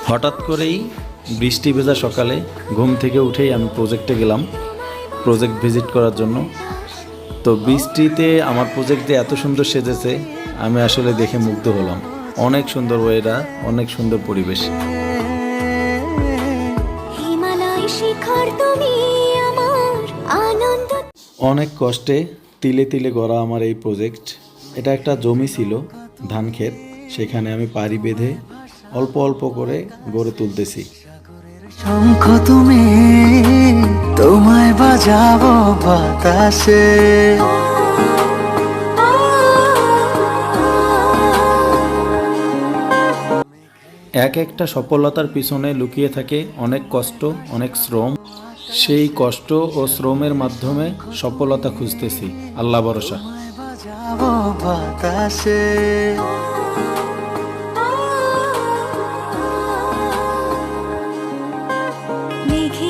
হঠাৎ করেই বৃষ্টি ভেজা সকালে ঘুম থেকে উঠেই আমি প্রজেক্টে গেলাম প্রজেক্ট ভিজিট করার জন্য। তো বৃষ্টিতে আমার প্রজেক্ট যে এত সুন্দর সেজেছে আমি আসলে দেখে মুগ্ধ হলাম। অনেক সুন্দর ওয়েদার, অনেক সুন্দর পরিবেশ। অনেক কষ্টে তিলে তিলে গড়া আমার এই প্রজেক্ট। এটা একটা জমি ছিল, ধান ক্ষেত, সেখানে আমি পাড়ি বেঁধে অল্প অল্প করে গড়ে তুলতেছি। শঙ্খ তুমি, তোমায় বাজাবো বাতাসে। এক একটা সফলতার পিছনে লুকিয়ে থাকে অনেক কষ্ট, অনেক শ্রম। সেই কষ্ট ও শ্রমের মাধ্যমে সফলতা খুঁজতেছি, আল্লাহ ভরসা। বাজাবো বাতাসে।